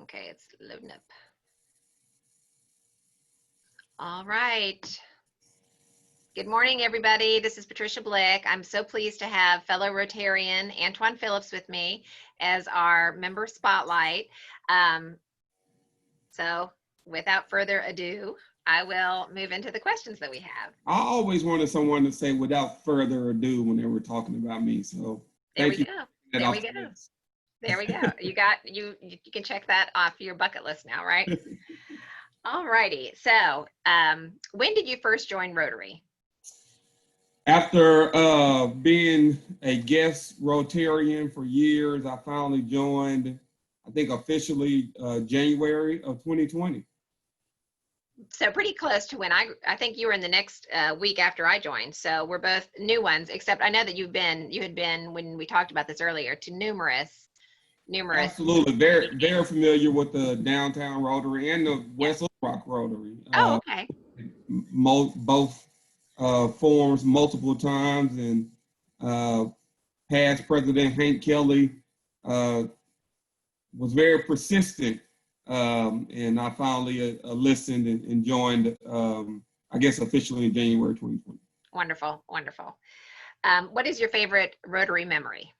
Okay, it's loading up. All right. Good morning, everybody. This is Patricia Blick. I'm so pleased to have fellow Rotarian Antwan Phillips with me as our member spotlight. So without further ado, I will move into the questions that we have. I always wanted someone to say without further ado when they were talking about me. So thank you. There we go. There we go. You can check that off your bucket list now, right? All righty. So when did you first join Rotary? After being a guest Rotarian for years, I finally joined, I think officially January of 2020. So pretty close to when I think you were in the next week after I joined. So we're both new ones, except I know that you had been, when we talked about this earlier, to numerous. Absolutely. Very familiar with the downtown Rotary and the West Little Rock Rotary. Oh, okay. Both forms multiple times, and past President Hank Kelly was very persistent, and I finally listened and joined, I guess officially in January 2020. Wonderful, wonderful. What is your favorite Rotary memory?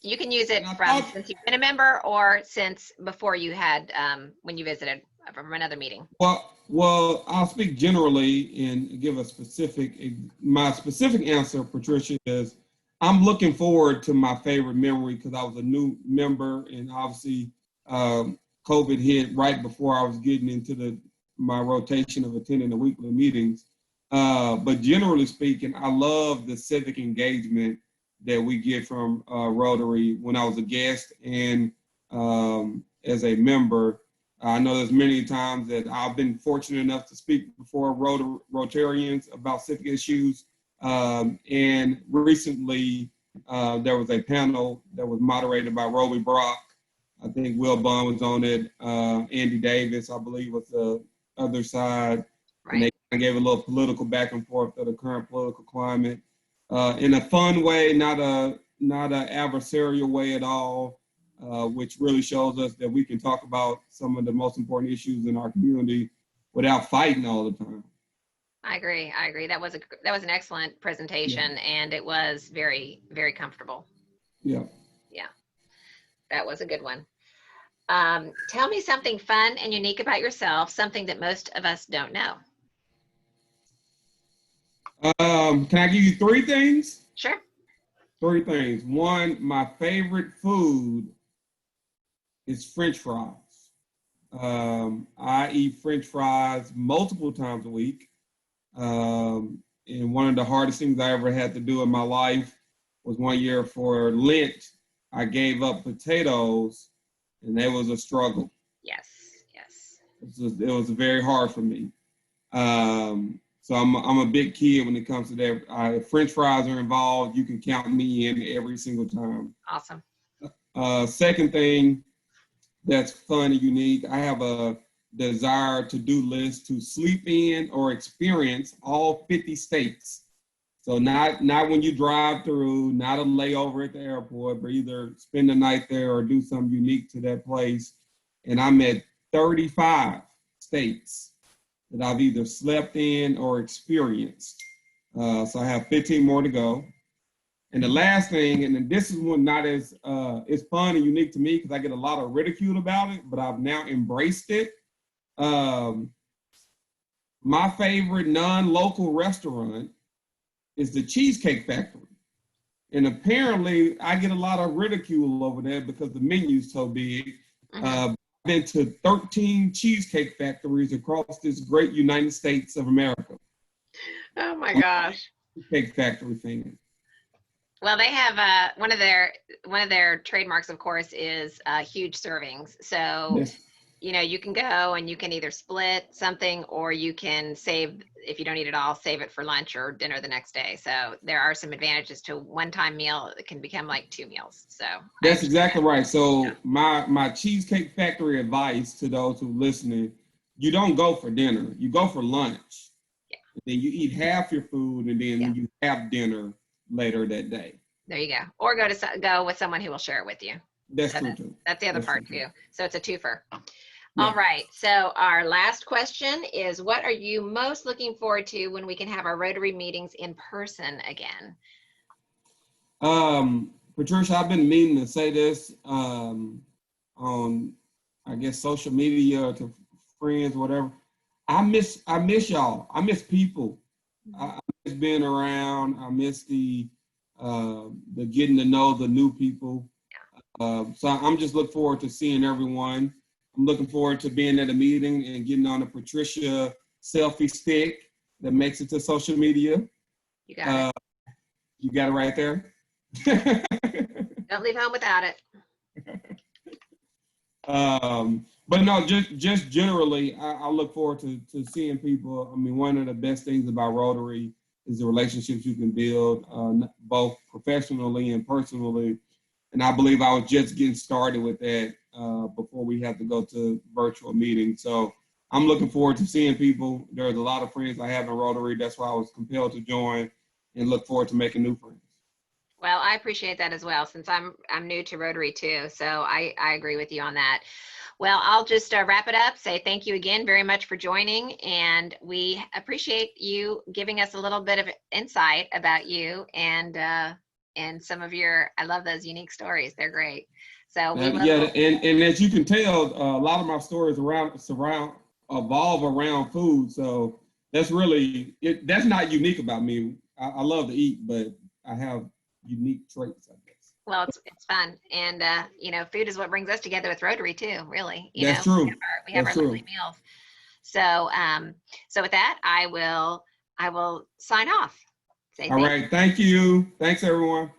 You can use it from since you've been a member or since before you had, when you visited from another meeting. Well, I'll speak generally and give my specific answer, Patricia, is I'm looking forward to my favorite memory because I was a new member, and obviously COVID hit right before I was getting into my rotation of attending the weekly meetings. But generally speaking, I love the civic engagement that we get from Rotary when I was a guest and as a member. I know there's many times that I've been fortunate enough to speak before Rotarians about civic issues. And recently, there was a panel that was moderated by Roby Brock. I think Will Bond was on it. Andy Davis, I believe, was the other side. Right. And they gave a little political back and forth of the current political climate in a fun way, not an adversarial way at all. Which really shows us that we can talk about some of the most important issues in our community without fighting all the time. I agree. That was an excellent presentation, and it was very, very comfortable. Yeah. That was a good one. Tell me something fun and unique about yourself, something that most of us don't know. Can I give you three things? Sure. Three things. One, my favorite food is French fries. I eat French fries multiple times a week. And one of the hardest things I ever had to do in my life was one year for Lent, I gave up potatoes, and it was a struggle. Yes. It was very hard for me. So I'm a big kid when it comes to that. If French fries are involved, you can count me in every single time. Awesome. Second thing that's fun and unique, I have a desire to-do list to sleep in or experience all 50 states. So not when you drive through, not a layover at the airport, but either spend the night there or do something unique to that place. And I'm at 35 states that I've either slept in or experienced. So I have 15 more to go. And the last thing, and this is one not as it's fun and unique to me because I get a lot of ridicule about it, but I've now embraced it. My favorite non-local restaurant is the Cheesecake Factory. And apparently I get a lot of ridicule over there because the menu's so big. I've been to 13 Cheesecake Factories across this great United States of America. Oh my gosh. Cheesecake Factory fan. Well, they have one of their trademarks, of course, is huge servings. So, yes. You can go and you can either split something or you can save, if you don't eat it all, save it for lunch or dinner the next day. So there are some advantages to one-time meal that can become like 2 meals. So that's exactly right. So my Cheesecake Factory advice to those who are listening, you don't go for dinner, you go for lunch. Yeah. Then you eat half your food and then you have dinner later that day. There you go. Or go with someone who will share it with you. That's So true too. that's the other That's part true, too. So it's a twofer. yeah. All right. So our last question is, what are you most looking forward to when we can have our Rotary meetings in person again? Patricia, I've been meaning to say this on, I guess, social media to friends, whatever. I miss y'all. I miss people. I miss being around. I miss the getting to know the new people. So I'm just looking forward to seeing everyone. I'm looking forward to being at a meeting and getting on a Patricia selfie stick that makes it to social media. You got it. You got it right there. Don't leave home without it. But no, just generally, I look forward to seeing people. I mean, one of the best things about Rotary is the relationships you can build, both professionally and personally. And I believe I was just getting started with that before we have to go to virtual meetings. So I'm looking forward to seeing people. There's a lot of friends I have in Rotary. That's why I was compelled to join, and look forward to making new friends. Well, I appreciate that as well, since I'm new to Rotary too. So I agree with you on that. Well, I'll just wrap it up, say thank you again very much for joining, and we appreciate you giving us a little bit of insight about you and some of your, I love those unique stories. They're great. So we Yeah, and as you can tell, a lot of my stories evolve around food. So that's really that's not unique about me. I love to eat, but I have unique traits, I guess. well, it's fun, and you know, food is what brings us together with Rotary too. Really, you That's know, true. we have our That's true. lovely meals. So so with that, I will sign off. Say All thank you. right. Thank you. Thanks, everyone.